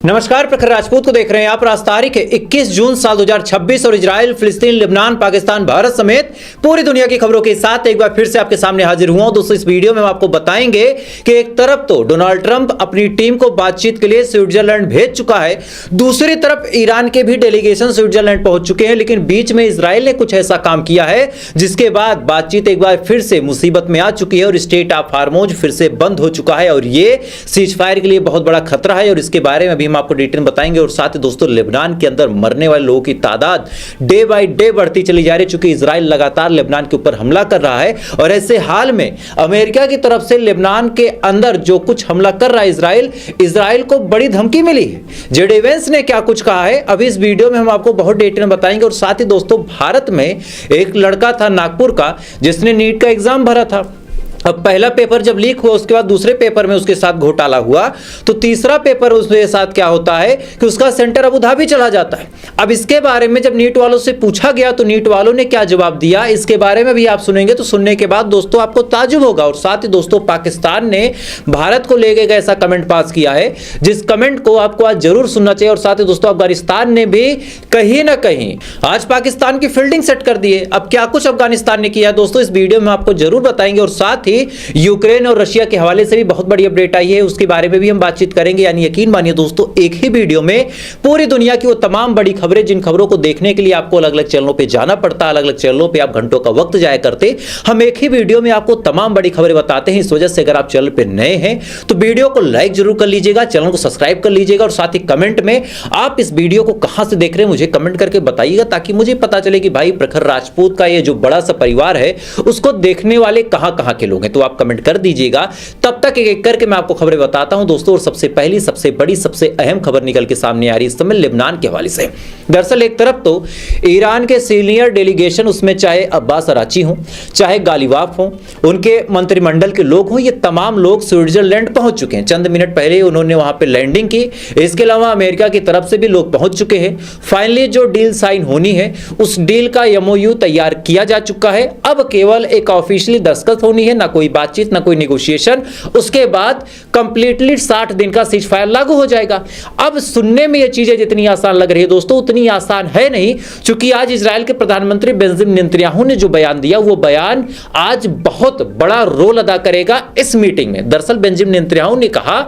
नमस्कार, प्रखर राजपूत को देख रहे हैं आप। आज तारीख है 21 जून साल 2026 और इजराइल, फिलिस्तीन, लेबनान, पाकिस्तान, भारत समेत पूरी दुनिया की खबरों के साथ एक बार फिर से आपके सामने हाजिर हुआ हूं। दोस्तों, इस वीडियो में हम आपको बताएंगे कि एक तरफ तो डोनाल्ड ट्रंप अपनी टीम को बातचीत के लिए स्विट्जरलैंड भेज चुका है, दूसरी तरफ ईरान के भी डेलीगेशन स्विट्जरलैंड पहुंच चुके हैं, लेकिन बीच में इजराइल ने कुछ ऐसा काम किया है जिसके बाद बातचीत एक बार फिर से मुसीबत में आ चुकी है और स्टेट ऑफ हार्मोज फिर से बंद हो चुका है और ये सीज फायर के लिए बहुत बड़ा खतरा है और इसके बारे में भी हम आपको डिटेल बताएंगे। और साथ ही दोस्तों, लेबनान के अंदर मरने वाले लोगों की तादाद डे बाय डे बढ़ती चली जा रही है, चूंकि इजराइल लगातार लेबनान के ऊपर हमला कर रहा है और ऐसे हाल में अमेरिका की तरफ से लेबनान के अंदर जो कुछ हमला कर रहा है इजराइल को बड़ी धमकी मिली है। जेडी वेंस ने क्या कुछ कहा है अभी इस वीडियो में हम आपको बहुत डिटेल में बताएंगे। और साथ ही दोस्तों, भारत में एक लड़का था नागपुर का जिसने नीट का एग्जाम भरा था। अब पहला पेपर जब लीक हुआ, उसके बाद दूसरे पेपर में उसके साथ घोटाला हुआ, तो तीसरा पेपर उसके साथ क्या होता है कि उसका सेंटर अबू धाबी चला जाता है। अब इसके बारे में जब नीट वालों से पूछा गया तो नीट वालों ने क्या जवाब दिया, इसके बारे में भी आप सुनेंगे। तो सुनने के बाद दोस्तों आपको ताजुब होगा। और साथ ही दोस्तों, पाकिस्तान ने भारत को लेके एक ऐसा कमेंट पास किया है जिस कमेंट को आपको आज जरूर सुनना चाहिए। और साथ ही दोस्तों, अफगानिस्तान ने भी कहीं ना कहीं आज पाकिस्तान की फील्डिंग सेट कर दी है। अब क्या कुछ अफगानिस्तान ने किया दोस्तों, इस वीडियो में आपको जरूर बताएंगे। और साथ ही यूक्रेन और रशिया के हवाले से भी बहुत बड़ी अपडेट आई है, उसके बारे में भी हम बातचीत करेंगे। यानी यकीन मानिए दोस्तों, एक ही वीडियो में पूरी दुनिया की वो तमाम बड़ी खबरें, जिन खबरों को देखने के लिए आपको अलग अलग चैनलों पे जाना पड़ता, अलग अलग चैनलों पे आप घंटों का वक्त जाया करते, हम एक ही वीडियो में आपको तमाम बड़ी खबरें बताते हैं। इस वजह से अगर आप चैनल पे नए हैं तो वीडियो को लाइक जरूर कर लीजिएगा, चैनल को सब्सक्राइब कर लीजिएगा और साथ ही कमेंट में आप इस वीडियो को कहां से देख रहे हैं मुझे कमेंट करके बताइएगा, ताकि मुझे पता चले कि भाई प्रखर राजपूत का ये जो बड़ा सा परिवार है उसको देखने वाले कहां कहां के लोग हैं। तो आप कमेंट कर दीजिएगा। तब तक एक एक करके मैं आपको खबरें बताता हूं दोस्तों। और सबसे पहली, सबसे बड़ी, सबसे अहम खबर निकल के सामने आ रही है इस समय लेबनान के हवाले से। दरअसल एक तरफ तो ईरान के सीनियर डेलीगेशन, उसमें चाहे अब्बास अराची हो, चाहे गालिबाफ हो, उनके मंत्रिमंडल के लोग हों, ये तमाम लोग स्विट्जरलैंड पहुंच चुके हैं। चंद मिनट पहले उन्होंने वहां पे लैंडिंग की। इसके अलावा अमेरिका की तरफ से भी लोग पहुंच चुके हैं। फाइनली जो डील साइन होनी है उस डील का एमओयू तैयार किया जा चुका है। अब केवल एक ऑफिशियली दस्तखत होनी है, ना कोई बातचीत, ना कोई नेगोशिएशन। उसके बाद कंप्लीटली 60 दिन का सीज फायर लागू हो जाएगा। अब सुनने में ये चीजें जितनी आसान लग रही है दोस्तों, उतनी आसान है नहीं, क्योंकि आज इजराइल के प्रधानमंत्री बेंजामिन नेतन्याहू ने जो बयान दिया, वो बयान आज बहुत बड़ा रोल अदा करेगा इस मीटिंग में। दरअसल बेंजामिन नेतन्याहू ने कहा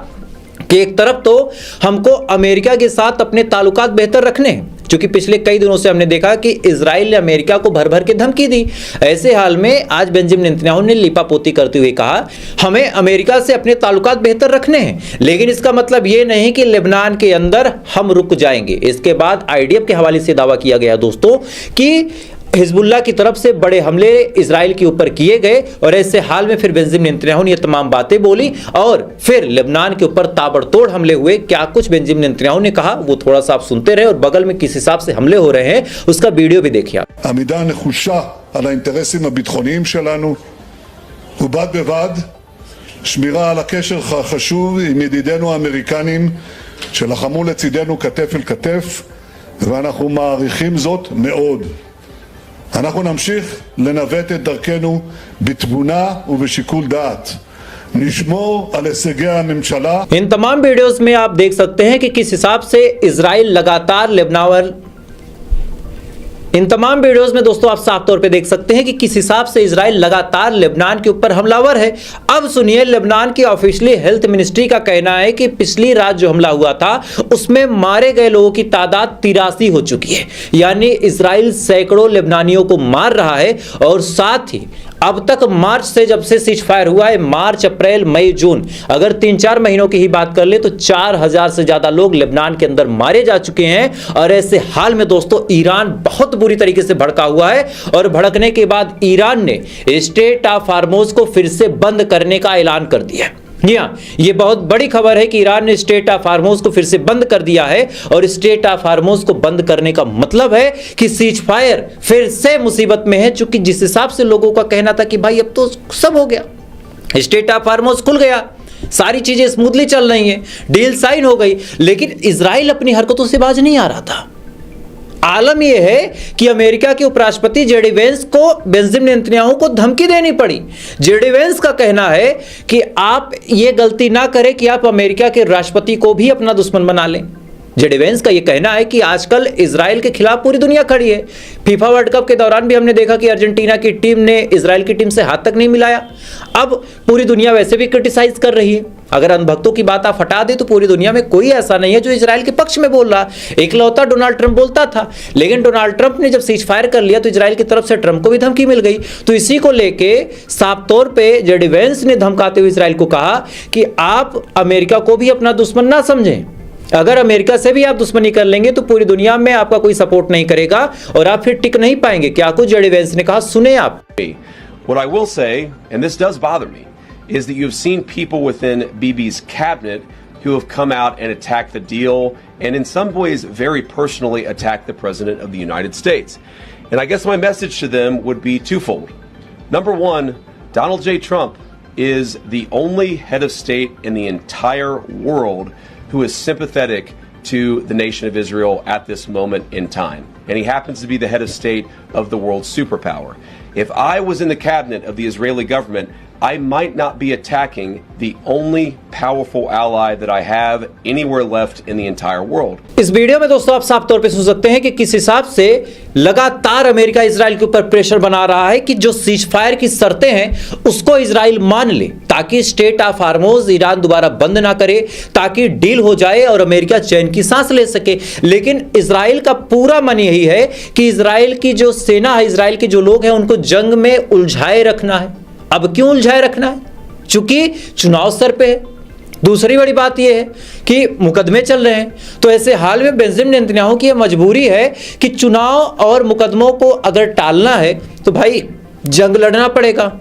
कि एक तरफ तो हमको अमेरिका के साथ अपने ताल्लुकात बेहतर रखने हैं, क्योंकि पिछले कई दिनों से हमने देखा कि इजराइल ने अमेरिका को भर भर के धमकी दी। ऐसे हाल में आज बेंजामिन नेतन्याहू ने लिपापोती करते हुए कहा, हमें अमेरिका से अपने ताल्लुकात बेहतर रखने हैं, लेकिन इसका मतलब यह नहीं कि लेबनान के अंदर हम रुक जाएंगे। इसके बाद आईडीएफ के हवाले से दावा किया गया दोस्तों कि हिजबुल्ला की तरफ से बड़े हमले इजराइल के ऊपर किए गए और ऐसे हाल में फिर बेंजामिन नेतन्याहू ने ये तमाम बातें बोली और फिर लेबनान के ऊपर ताबड़तोड़ हमले हुए। क्या कुछ बेंजामिन नेतन्याहू ने कहा वो थोड़ा सा आप सुनते रहे और बगल में किस हिसाब से हमले हो रहे हैं उसका वीडियो भी देखिए। עמידה נחושה על האינטרסים הביטחוניים שלנו ובד בבד שמירה על הקשר החשוב עם ידידינו האמריקנים שלחמו לצידנו כתף אל כתף, ואנחנו מעריכים זאת מאוד. אנחנו נמשיך לנווט את דרכנו בתבונה ובשיקול דעת. नशमोर अल हिस्सेगे הממשלה। इन तमाम वीडियोस में आप देख सकते हैं कि किस हिसाब से इजराइल लगातार लेबनान, इन तमाम वीडियोस में दोस्तों आप साफ तौर पे देख सकते हैं कि किस हिसाब से इजराइल लगातार लेबनान के ऊपर हमलावर है। अब सुनिए, लेबनान की ऑफिशियली हेल्थ मिनिस्ट्री का कहना है कि पिछली रात जो हमला हुआ था उसमें मारे गए लोगों की तादाद 83 हो चुकी है। यानी इजराइल सैकड़ों लेबनानियों को मार रहा है। और साथ ही अब तक मार्च से, जब से सीज फायर हुआ है, मार्च, अप्रैल, मई, जून, अगर 3-4 महीनों की ही बात कर ले तो 4000 से ज्यादा लोग लेबनान के अंदर मारे जा चुके हैं। और ऐसे हाल में दोस्तों ईरान बहुत बुरी तरीके से भड़का हुआ है और भड़कने के बाद ईरान ने स्टेट ऑफ हार्मोज को फिर से बंद करने का ऐलान कर दिया है। जी हाँ, ये बहुत बड़ी खबर है कि ईरान ने स्टेट ऑफ हार्मोज को फिर से बंद कर दिया है। और स्टेट ऑफ हार्मोज को बंद करने का मतलब है कि सीज फायर फिर से मुसीबत में है, क्योंकि जिस हिसाब से लोगों का कहना था कि भाई अब तो सब हो गया, स्टेट ऑफ हार्मोज खुल गया, सारी चीजें स्मूथली चल रही हैं, डील साइन हो गई, लेकिन इजराइल अपनी हरकतों से बाज नहीं आ रहा था। आलम यह है कि अमेरिका के उपराष्ट्रपति जेडी वेंस को बेंजामिन नेतन्याहू को धमकी देनी पड़ी। जेडी वेंस का कहना है कि आप ये गलती ना करें कि आप अमेरिका के राष्ट्रपति को भी अपना दुश्मन बना लें। जेडी वेंस का यह कहना है कि आजकल इजराइल के खिलाफ पूरी दुनिया खड़ी है। फीफा वर्ल्ड कप के दौरान भी हमने देखा कि अर्जेंटीना की टीम ने इजराइल की टीम से हाथ तक नहीं मिलाया। अब पूरी दुनिया वैसे भी क्रिटिसाइज कर रही है। अगर अंधभक्तों की बात आप हटा दें तो पूरी दुनिया में कोई ऐसा नहीं है जो इजराइल के पक्ष में बोल रहा। इकलौता डोनाल्ड ट्रंप बोलता था, लेकिन डोनाल्ड ट्रंप ने जब सीज फायर कर लिया तो इजराइल की तरफ से ट्रंप को भी धमकी मिल गई। तो इसी को लेके साफ तौर पे जेडी वेंस ने धमकाते हुए इजराइल को कहा कि आप अमेरिका को भी अपना दुश्मन ना समझें। अगर अमेरिका से भी आप दुश्मनी कर लेंगे तो पूरी दुनिया में आपका कोई सपोर्ट नहीं करेगा और आप फिर टिक नहीं पाएंगे। क्या कुछ जेडी वेंस ने कहा, सुने आप। What I will say, and this does bother me, is that you've seen people within Bibi's cabinet who have come out and attacked the deal and in some ways very personally attacked the President of the United States. And I guess my message to them would be twofold. Number one, Donald J. Trump is the only head of state in the entire world who is sympathetic to the nation of Israel at this moment in time. And he happens to be the head of state of the world's superpower. If I was in the cabinet of the Israeli government, I might not be attacking the only powerful ally that I have anywhere left in the entire world. इस video में दोस्तों आप साफ तौर पे सुन सकते हैं कि किस हिसाब से लगातार अमेरिका इजराइल के ऊपर प्रेशर बना रहा है कि जो सीज फायर की शर्तें हैं उसको इजराइल मान ले, ताकि स्टेट ऑफ हार्मोज ईरान दोबारा बंद ना करे, ताकि डील हो जाए और अमेरिका चैन की सांस ले सके। लेकिन इजराइल का पूरा मन यही है कि इजराइल की जो सेना है, इजराइल के जो लोग हैं, उनको जंग में उलझाए रखना है। अब क्यों उलझाए रखना है? चूंकि चुनाव सर पे है। दूसरी बड़ी बात यह है कि मुकदमे चल रहे हैं, तो ऐसे हाल में बेंजामिन नेतन्याहू की मजबूरी है कि चुनाव और मुकदमों को अगर टालना है तो भाई जंग लड़ना पड़ेगा,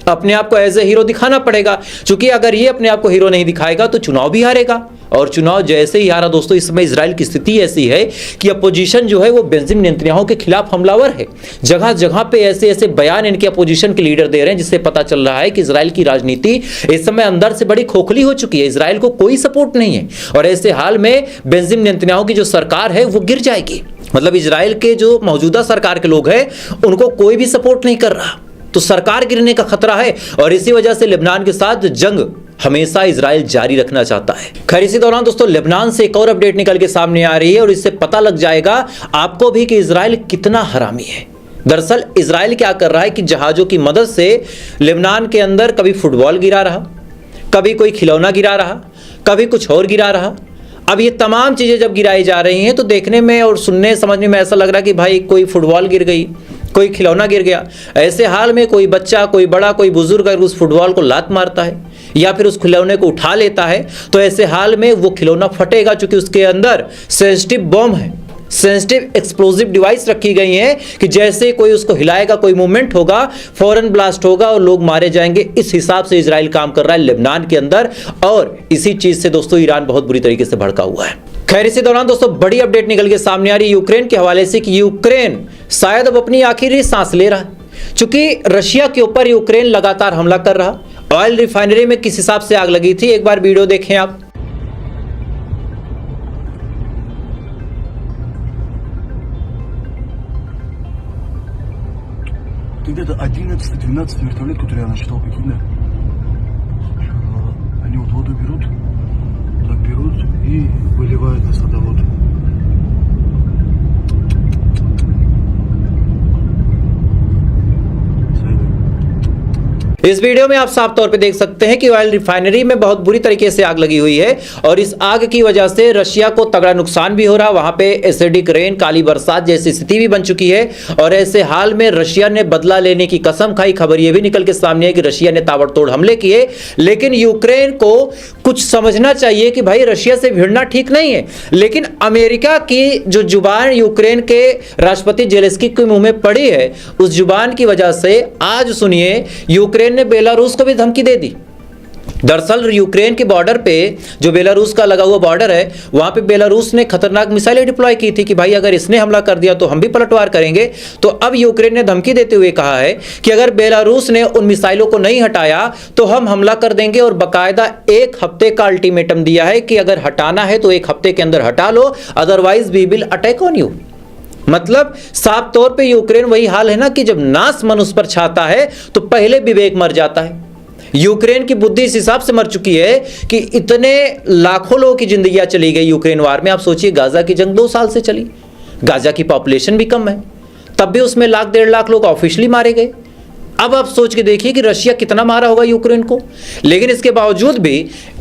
अपने आप को एज ए हीरो दिखाना पड़ेगा। क्योंकि अगर ये अपने आप को हीरो नहीं दिखाएगा तो चुनाव भी हारेगा, और चुनाव जैसे ही हारा दोस्तों, इस समय इजराइल की स्थिति ऐसी है कि अपोजिशन जो है वो बेंजामिन नेतन्याहू के खिलाफ हमलावर है। जगह जगह पे ऐसे ऐसे बयान इनके अपोजिशन के लीडर दे रहे हैं जिससे पता चल रहा है कि इजराइल की राजनीति इस समय अंदर से बड़ी खोखली हो चुकी है। इजराइल को कोई सपोर्ट नहीं है और ऐसे हाल में बेंजामिन नेतन्याहू की जो सरकार है वो गिर जाएगी। मतलब इजराइल के जो मौजूदा सरकार के लोग हैं उनको कोई भी सपोर्ट नहीं कर रहा, तो सरकार गिरने का खतरा है। और इसी वजह से लेबनान के साथ जंग हमेशा इजराइल जारी रखना चाहता है। खैर, इसी दौरान दोस्तों लेबनान से एक और अपडेट निकल के सामने आ रही है और इससे पता लग जाएगा आपको भी कि इजराइल कितना हरामी है। दरअसल इजराइल क्या कर रहा है कि जहाजों की मदद से लेबनान के अंदर कभी फुटबॉल गिरा रहा, कभी कोई खिलौना गिरा रहा, कभी कुछ और गिरा रहा। अब ये तमाम चीजें जब गिराई जा रही हैं तो देखने में और सुनने समझने में ऐसा लग रहा है कि भाई कोई फुटबॉल गिर गई, कोई खिलौना गिर गया। ऐसे हाल में कोई बच्चा, कोई बड़ा, कोई बुजुर्ग अगर उस फुटबॉल को लात मारता है या फिर उस खिलौने को उठा लेता है तो ऐसे हाल में वो खिलौना फटेगा, क्योंकि उसके अंदर सेंसिटिव बॉम्ब है, सेंसिटिव एक्सप्लोजिव डिवाइस रखी गई है कि जैसे कोई उसको हिलाएगा, कोई मूवमेंट होगा, फौरन ब्लास्ट होगा और लोग मारे जाएंगे। इस हिसाब से इजराइल काम कर रहा है लेबनान के अंदर, और इसी चीज से दोस्तों ईरान बहुत बुरी तरीके से भड़का हुआ है। खैर, इसी दौरान दोस्तों बड़ी अपडेट निकल के सामने आ रही है यूक्रेन के हवाले से कि यूक्रेन शायद अब अपनी आखिरी सांस ले रहा है, क्योंकि रशिया के ऊपर यूक्रेन लगातार हमला कर रहा। ऑयल रिफाइनरी में किस हिसाब से आग लगी थी, एक बार वीडियो देखें आप। Где-то 11-12 вертолет, который я насчитал, прикинь, они вот воду берут, так берут и выливают на садовод. इस वीडियो में आप साफ तौर पे देख सकते हैं कि ऑयल रिफाइनरी में बहुत बुरी तरीके से आग लगी हुई है और इस आग की वजह से रशिया को तगड़ा नुकसान भी हो रहा। वहां पे एसिडिक रेन, काली बरसात जैसी स्थिति भी बन चुकी है और ऐसे हाल में रशिया ने बदला लेने की कसम खाई। खबर यह भी निकल के सामने है कि रशिया ने ताबड़तोड़ हमले किए, लेकिन यूक्रेन को कुछ समझना चाहिए कि भाई रशिया से भिड़ना ठीक नहीं है। लेकिन अमेरिका की जो जुबान यूक्रेन के राष्ट्रपति जेलेंस्की के मुंह में पड़ी है, उस जुबान की वजह से आज सुनिए यूक्रेन ने बेलारूस को भी धमकी दे दी। दरअसल यूक्रेन के बॉर्डर पे जो बेलारूस का लगा हुआ बॉर्डर है, वहां पे बेलारूस ने खतरनाक मिसाइलें डिप्लॉय की थी कि भाई अगर इसने हमला कर दिया तो हम भी पलटवार करेंगे। तो अब यूक्रेन ने धमकी देते हुए कहा है कि अगर बेलारूस ने उन मिसाइलों को नहीं हटाया तो हम हमला कर देंगे, और बाकायदा 1 हफ्ते का अल्टीमेटम दिया है कि अगर हटाना है तो 1 हफ्ते के अंदर हटा लो, otherwise we will attack on you. मतलब साफ तौर पे यूक्रेन वही हाल है ना कि जब नाश मनुष्य पर छाता है तो पहले विवेक मर जाता है। यूक्रेन की बुद्धि इस हिसाब से मर चुकी है कि इतने लाखों लोगों की जिंदगियां चली गई यूक्रेन वार में। आप सोचिए, गाजा की जंग 2 साल से चली, गाजा की पॉपुलेशन भी कम है, तब भी उसमें 1-1.5 लाख लोग ऑफिशियली मारे गए। अब आप सोच के देखिए कि रशिया कितना मारा होगा यूक्रेन को। लेकिन इसके बावजूद भी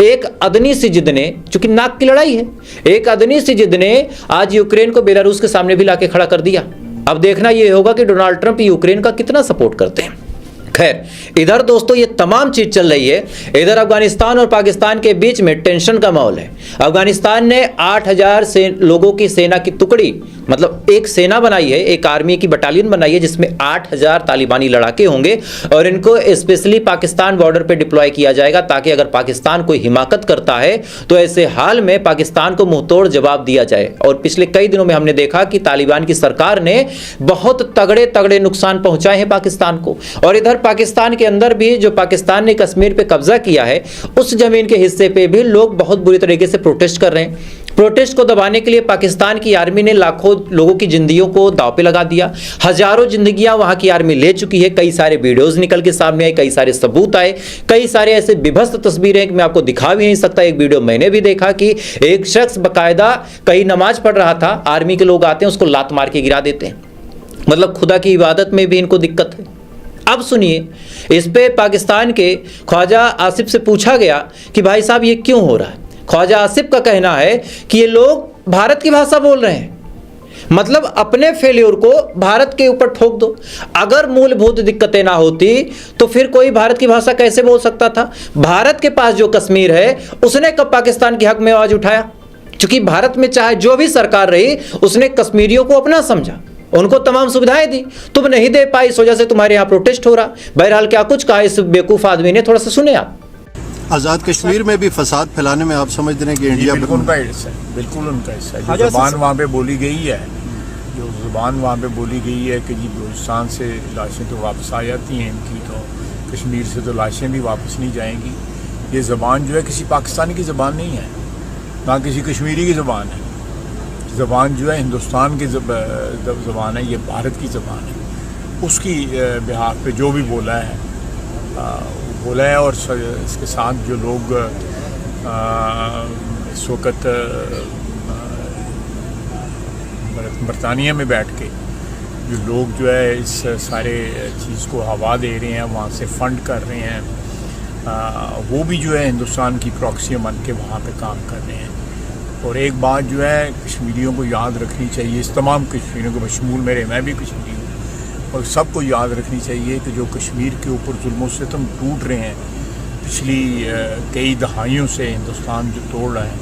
एक अदनी सी जिद ने, चूंकि नाक की लड़ाई है, एक अदनी सी जिद ने आज यूक्रेन को बेलारूस के सामने भी लाके खड़ा कर दिया। अब देखना यह होगा कि डोनाल्ड ट्रंप यूक्रेन का कितना सपोर्ट करते हैं। खैर, इधर दोस्तों ये तमाम चीज चल रही है, इधर अफगानिस्तान और पाकिस्तान के बीच में टेंशन का माहौल है। अफगानिस्तान ने 8000 लोगों की सेना की टुकड़ी, मतलब एक सेना बनाई है, एक आर्मी की बटालियन बनाई है जिसमें 8000 तालिबानी लड़ाके होंगे और इनको स्पेशली पाकिस्तान बॉर्डर पे डिप्लॉय किया जाएगा ताकि अगर पाकिस्तान कोई हिमाकत करता है तो ऐसे हाल में पाकिस्तान को मुंहतोड़ जवाब दिया जाए। और पिछले कई दिनों में हमने देखा कि तालिबान की सरकार ने बहुत तगड़े तगड़े नुकसान पहुंचाए हैं पाकिस्तान को। और इधर पाकिस्तान के अंदर भी जो पाकिस्तान ने कश्मीर पे कब्जा किया है, उस जमीन के हिस्से पे भी लोग बहुत बुरी तरीके से प्रोटेस्ट कर रहे हैं। प्रोटेस्ट को दबाने के लिए पाकिस्तान की आर्मी ने लाखों लोगों की जिंदगियों को दांव पे लगा दिया। हजारों जिंदगियां वहां की आर्मी ले चुकी है। कई सारे वीडियोस निकल के सामने आए, कई सारे सबूत आए, कई सारे ऐसे विभत्स तस्वीरें कि मैं आपको दिखा भी नहीं सकता। एक वीडियो मैंने भी देखा कि एक शख्स बकायदा कहीं नमाज पढ़ रहा था, आर्मी के लोग आते हैं उसको लात मार के गिरा देते हैं। मतलब खुदा की इबादत में भी इनको दिक्कत है। अब सुनिए, इस पे पाकिस्तान के ख्वाजा आसिफ से पूछा गया कि भाई साहब ये क्यों हो रहा है। ख्वाजा आसिफ का कहना है कि ये लोग भारत की भाषा बोल रहे हैं, मतलब अपने फेल्योर को भारत के ऊपर ठोक दो। अगर मूलभूत दिक्कतें ना होती तो फिर कोई भारत की भाषा कैसे बोल सकता था। भारत के पास जो कश्मीर है उसने कब पाकिस्तान के हक में आवाज उठाया? क्योंकि भारत में चाहे जो भी सरकार रही उसने कश्मीरियों को अपना समझा, उनको तमाम सुविधाएं दी। तुम नहीं दे पाई, इस वजह से तुम्हारे यहाँ प्रोटेस्ट हो रहा। बहरहाल क्या कुछ कहा इस बेवकूफ आदमी ने, थोड़ा सा सुने आप। आज़ाद कश्मीर में भी फसाद फैलाने में आप समझते हैं कि इंडिया बिल्कुल उनका हिस्सा है, बिल्कुल उनका हिस्सा है। जो ज़बान वहाँ पे बोली गई है, जो ज़बान वहाँ पे बोली गई है कि जी बलूचिस्तान से लाशें तो वापस आ जाती हैं इनकी, तो कश्मीर से तो लाशें भी वापस नहीं जाएंगी। ये ज़बान जो है किसी पाकिस्तानी की ज़बान नहीं है, ना किसी कश्मीरी की ज़बान है। ज़बान जो है हिंदुस्तान की ज़बान है, ये भारत की ज़बान है। उसकी बिहार पे जो भी बोला है बोला है। और इसके साथ जो लोग इस वक्त बरतानिया में बैठ के जो लोग जो है इस सारे चीज़ को हवा दे रहे हैं, वहाँ से फंड कर रहे हैं, वो भी जो है हिंदुस्तान की प्रॉक्सी बन के वहाँ पे काम कर रहे हैं। और एक बात जो है कश्मीरियों को याद रखनी चाहिए, इस तमाम कश्मीरियों को बशमूल मेरे, मैं भी कश्मीरी हूँ, और सबको याद रखनी चाहिए कि जो कश्मीर के ऊपर जुल्म सितम टूट रहे हैं पिछली कई दहाइयों से हिंदुस्तान जो तोड़ रहा है,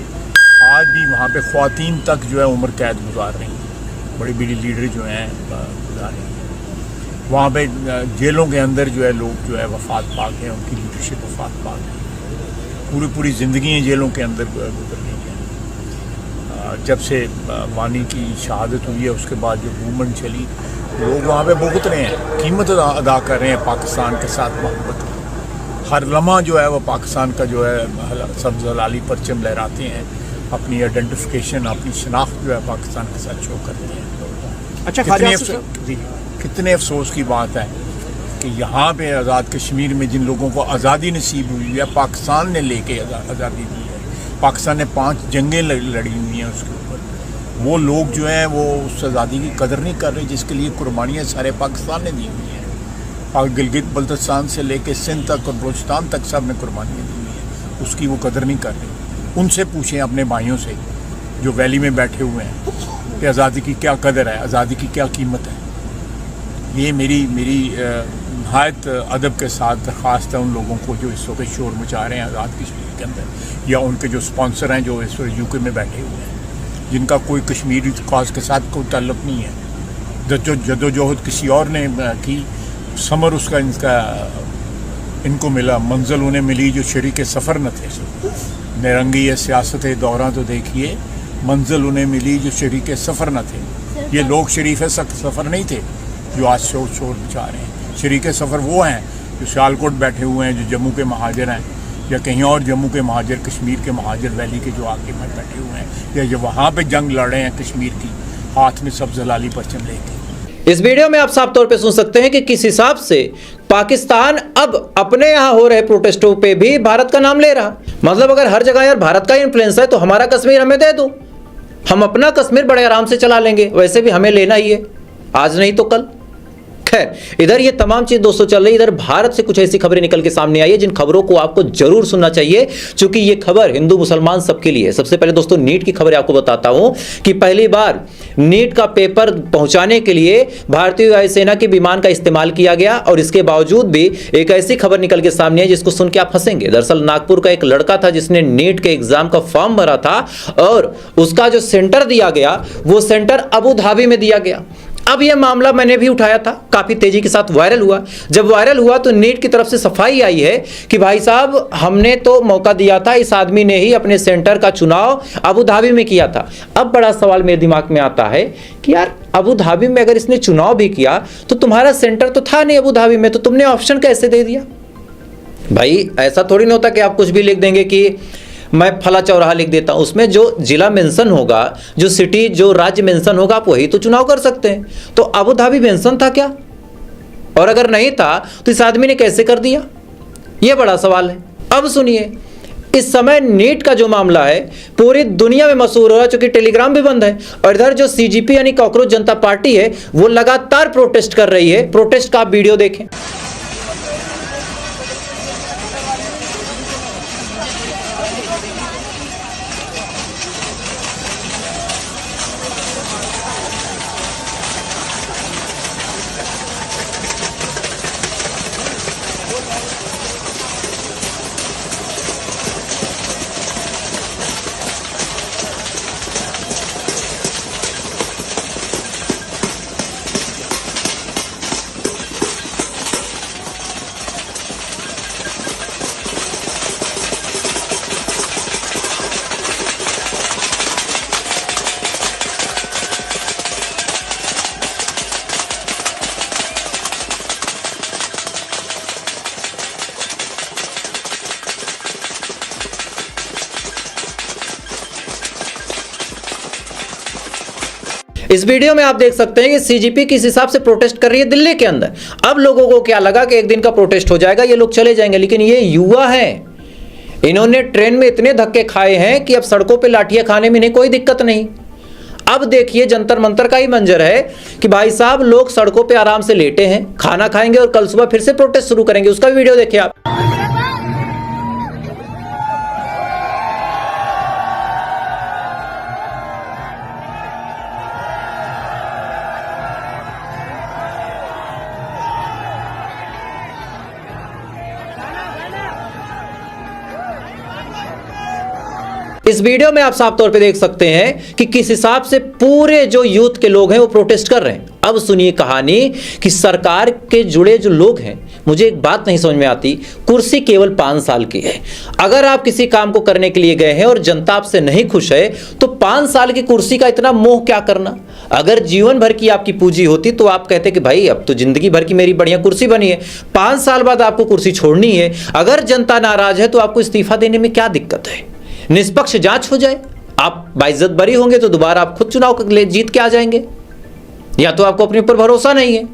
आज भी वहाँ पे ख़वातीन तक जो है उम्र कैद गुजार रही हैं, बड़ी बड़ी लीडर जो हैं गुजार रही हैं। वहाँ पे जेलों के अंदर जो है लोग जो है वफात पाक हैं, उनकी लीडरशिप वफात पाक है। पूरी ज़िंदगी जेलों के अंदर गुजर रही हैं। जब से वानी की शहादत हुई है उसके बाद जो मूवमेंट चली, लोग वहाँ पे भुगत रहे हैं, कीमत अदा कर रहे हैं पाकिस्तान के साथ मोहब्बत। हर लम्हा जो है वो पाकिस्तान का जो है सब्ज़ हलाली परचम लहराते हैं, अपनी आइडेंटिफिकेशन, अपनी शनाख्त जो है पाकिस्तान के साथ शो करते हैं। अच्छा, कितने अफसोस की बात है कि यहाँ पे आज़ाद कश्मीर में जिन लोगों को आज़ादी नसीब हुई है, पाकिस्तान ने लेके आज़ादी दी है, पाकिस्तान ने 5 जंगें लड़ी हुई हैं उसके ऊपर, वो लोग जो हैं वो उस आज़ादी की कदर नहीं कर रहे जिसके लिए कुर्बानियाँ सारे पाकिस्तान ने दी हुई हैं। और गिलगित बल्तिस्तान से लेके सिंध तक और बलूचिस्तान तक सब ने कुर्बानियाँ दी हुई हैं, उसकी वो कदर नहीं कर रहे। उनसे पूछें अपने भाइयों से जो वैली में बैठे हुए हैं कि आज़ादी की क्या कदर है, आज़ादी की क्या कीमत है। ये मेरी नहायत अदब के साथ दरख्वास्त है उन लोगों को जो इस वक्त शोर मचा रहे हैं आज़ाद कश्मीर के अंदर, या उनके जो स्पॉन्सर हैं जो इस वक्त यूके में बैठे हुए हैं, जिनका कोई कश्मीरी कॉज के साथ कोई ताल्लुक़ नहीं है। जदोजहद किसी और ने की, समर उसका इनको मिला, मंजिल उन्हें मिली जो शरीक सफ़र न थे। निरंगी है सियासत दौरान तो देखिए, मंजिल उन्हें मिली जो शरीक सफ़र न थे। ये लोग शरीफ सफ़र नहीं थे जो आज शोर मचा रहे हैं। शरीक सफ़र वो हैं जो सियालकोट बैठे हुए हैं, जो जम्मू के महाजर हैं, या कहीं और जम्मू के महाजर, कश्मीर के महाजर वैली के जो आगे में बैठे हुए हैं, या जो वहाँ पे जंग लड़ रहे हैं कश्मीर की, हाथ में सब्ज़ हलाली परचम लेके। इस वीडियो में आप साफ तौर पे सुन सकते हैं कि किस हिसाब से पाकिस्तान अब अपने यहां हो रहे प्रोटेस्टों पे भी भारत का नाम ले रहा। मतलब अगर हर जगह यार भारत का इन्फ्लुएंस है तो हमारा कश्मीर हमें दे दो, हम अपना कश्मीर बड़े आराम से चला लेंगे, वैसे भी हमें लेना ही है, आज नहीं तो कल। खैर, इधर ये तमाम चीज दोस्तों चल रही, इधर भारत से कुछ ऐसी खबरें निकल के सामने आई है जिन खबरों को आपको जरूर सुनना चाहिए, क्योंकि ये खबर हिंदू मुसलमान सबके लिए है। सबसे पहले दोस्तों नीट की खबर आपको बताता हूं कि पहली बार नीट का पेपर पहुंचाने के लिए भारतीय वायुसेना के विमान का इस्तेमाल किया गया, और इसके बावजूद भी एक ऐसी खबर निकल के सामने है जिसको सुन के आप हंसेंगे। दरअसल नागपुर का एक लड़का था जिसने नीट के एग्जाम का फॉर्म भरा था, और उसका जो सेंटर दिया गया वो सेंटर अबू धाबी में दिया गया। अब यह मामला मैंने भी उठाया था, काफी तेजी के साथ वायरल हुआ। जब वायरल हुआ तो नीट की तरफ से सफाई आई है कि भाई साहब हमने तो मौका दिया था, इस आदमी ने ही अपने सेंटर का चुनाव अबू धाबी में किया था। अब बड़ा सवाल मेरे दिमाग में आता है कि यार अबू धाबी में अगर इसने चुनाव भी किया तो तुम्हारा सेंटर तो था नहीं अबू धाबी में, तो तुमने ऑप्शन कैसे दे दिया? भाई ऐसा थोड़ी ना होता कि आप कुछ भी लिख देंगे कि मैं फला चौराहा लिख देता हूं, उसमें जो जिला मेंशन होगा, जो सिटी, जो राज्य मेंशन होगा, आप वही तो चुनाव कर सकते हैं। तो अबू धाबी मेंशन था क्या? और अगर नहीं था तो इस आदमी ने कैसे कर दिया? यह बड़ा सवाल है। अब सुनिए, इस समय नीट का जो मामला है पूरी दुनिया में मशहूर हो रहा है, चूंकि टेलीग्राम भी बंद है, और इधर जो सीजीपी यानी कॉकरोच जनता पार्टी है वो लगातार प्रोटेस्ट कर रही है। प्रोटेस्ट का आप वीडियो देखें। इस वीडियो में आप देख सकते हैं कि सीजीपी किस हिसाब से प्रोटेस्ट कर रही है दिल्ली के अंदर। अब लोगों को क्या लगा कि एक दिन का प्रोटेस्ट हो जाएगा, ये लोग चले जाएंगे, लेकिन ये युवा हैं, इन्होंने ट्रेन में इतने धक्के खाए हैं कि अब सड़कों पे लाठियां खाने में इन्हें कोई दिक्कत नहीं। अब देखिए जंतर मंतर का ही मंजर है कि भाई साहब लोग सड़कों पे आराम से लेटे हैं, खाना खाएंगे और कल सुबह फिर से प्रोटेस्ट शुरू करेंगे। उसका वीडियो देखिए आप। इस वीडियो में आप साफ तौर पे देख सकते हैं कि किस हिसाब से पूरे जो यूथ के लोग हैं वो प्रोटेस्ट कर रहे हैं। अब सुनिए कहानी कि सरकार के जुड़े जो लोग हैं, मुझे एक बात नहीं समझ में आती, कुर्सी केवल 5 साल की है। अगर आप किसी काम को करने के लिए गए हैं और जनता आपसे नहीं खुश है तो 5 साल की कुर्सी का इतना मोह क्या करना? अगर जीवन भर की आपकी पूंजी होती तो आप कहते कि भाई अब तो जिंदगी भर की मेरी बढ़िया कुर्सी बनी है, 5 साल बाद आपको कुर्सी छोड़नी है। अगर जनता नाराज है तो आपको इस्तीफा देने में क्या दिक्कत है? निष्पक्ष जांच हो जाए, आप बाइज्जत बरी होंगे तो दोबारा आप खुद चुनाव जीत के आ जाएंगे, या तो आपको अपने ऊपर भरोसा नहीं है।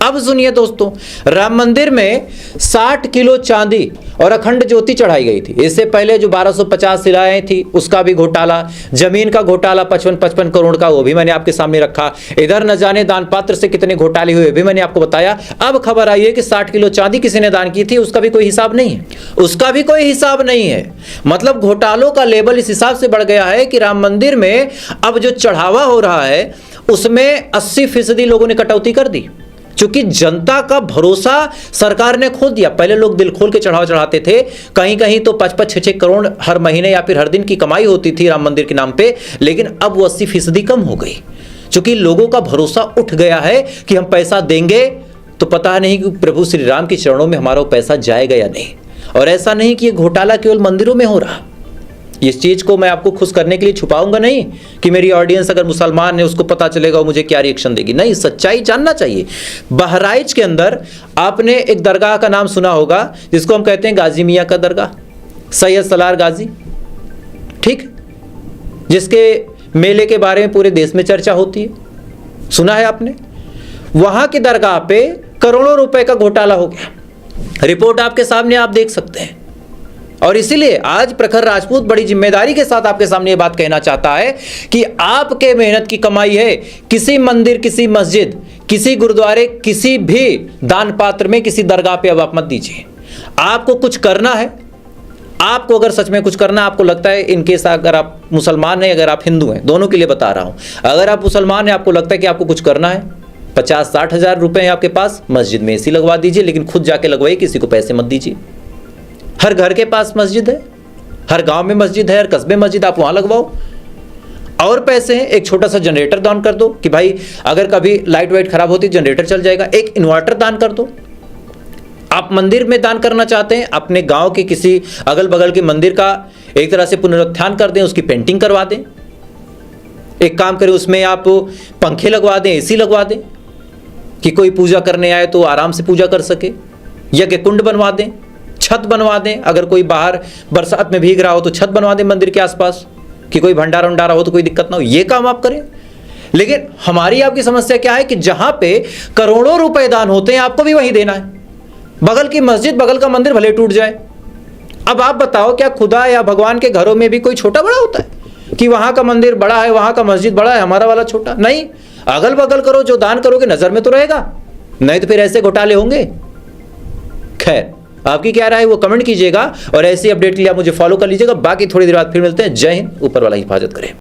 अब सुनिए दोस्तों, राम मंदिर में 60 किलो चांदी और अखंड ज्योति चढ़ाई गई थी। इससे पहले जो 1250 शिलाएं थी उसका भी घोटाला, जमीन का घोटाला 55 करोड़ का, वो भी मैंने आपके सामने रखा। इधर न जाने दान पात्र से कितने घोटाले हुए भी मैंने आपको बताया। अब खबर आई है कि 60 किलो चांदी किसी ने दान की थी, उसका भी कोई हिसाब नहीं है, उसका भी कोई हिसाब नहीं है। मतलब घोटालों का लेवल इस हिसाब से बढ़ गया है कि राम मंदिर में अब जो चढ़ावा हो रहा है उसमें 80% लोगों ने कटौती कर दी, क्योंकि जनता का भरोसा सरकार ने खो दिया। पहले लोग दिल खोल के चढ़ावा चढ़ाते थे, कहीं कहीं तो 5-6 करोड़ हर महीने या फिर हर दिन की कमाई होती थी राम मंदिर के नाम पे, लेकिन अब वो 80% कम हो गई, क्योंकि लोगों का भरोसा उठ गया है कि हम पैसा देंगे तो पता नहीं कि प्रभु श्री राम के चरणों में हमारा पैसा जाएगा या नहीं। और ऐसा नहीं कि ये घोटाला केवल मंदिरों में हो रहा। इस चीज को मैं आपको खुश करने के लिए छुपाऊंगा नहीं कि मेरी ऑडियंस अगर मुसलमान है उसको पता चलेगा वो मुझे क्या रिएक्शन देगी, नहीं, सच्चाई जानना चाहिए। बहराइच के अंदर आपने एक दरगाह का नाम सुना होगा जिसको हम कहते हैं गाजी मियाँ का दरगाह, सैयद सलार गाजी, ठीक, जिसके मेले के बारे में पूरे देश में चर्चा होती है। सुना है आपने? वहां की दरगाह पे करोड़ों रुपए का घोटाला हो गया। रिपोर्ट आपके सामने, आप देख सकते हैं। और इसीलिए आज प्रखर राजपूत बड़ी जिम्मेदारी के साथ आपके सामने ये बात कहना चाहता है कि आपके मेहनत की कमाई है, किसी मंदिर, किसी मस्जिद, किसी गुरुद्वारे, किसी भी दान पात्र में, किसी दरगाह पे अब आप मत दीजिए। आपको कुछ करना है, आपको अगर सच में कुछ करना, आपको लगता है इनकेस अगर आप मुसलमान हैं, अगर आप हिंदू हैं, दोनों के लिए बता रहा हूं, अगर आप मुसलमान हैं, आपको लगता है कि आपको कुछ करना है, 50-60 हज़ार रुपए हैं आपके पास, मस्जिद में एसी लगवा दीजिए, लेकिन खुद जाके लगवाइए, किसी को पैसे मत दीजिए। हर घर के पास मस्जिद है, हर गांव में मस्जिद है, हर कस्बे मस्जिद, आप वहां लगवाओ। और पैसे हैं, एक छोटा सा जनरेटर दान कर दो कि भाई अगर कभी लाइट वाइट खराब होती जनरेटर चल जाएगा। एक इन्वर्टर दान कर दो। आप मंदिर में दान करना चाहते हैं, अपने गांव के किसी अगल बगल के मंदिर का एक तरह से पुनरुत्थान कर दें, उसकी पेंटिंग करवा दें। एक काम करें, उसमें आप पंखे लगवा दें, एसी लगवा दें कि कोई पूजा करने आए तो आराम से पूजा कर सके। यज्ञ कुंड बनवा दें, छत बनवा दें, अगर कोई बाहर बरसात में भीग रहा हो तो छत बनवा दें मंदिर के आसपास कि कोई भंडारा वंडारा हो तो कोई दिक्कत ना हो। ये काम आप करें। लेकिन हमारी आपकी समस्या क्या है कि जहां पे करोड़ों रुपए दान होते हैं, आपको भी वहीं देना है। बगल की मस्जिद, बगल का मंदिर भले टूट जाए। अब आप बताओ, क्या खुदा या भगवान के घरों में भी कोई छोटा बड़ा होता है कि वहां का मंदिर बड़ा है, वहां का मस्जिद बड़ा है, हमारा वाला छोटा? नहीं, अगल बगल करो, जो दान करोगे नजर में तो रहेगा, नहीं तो फिर ऐसे घोटाले होंगे। खैर, आपकी क्या राय है वो कमेंट कीजिएगा, और ऐसी अपडेट के लिए आप मुझे फॉलो कर लीजिएगा। बाकी थोड़ी देर बाद फिर मिलते हैं। जय हिंद, ऊपर वाला हिफाजत करे।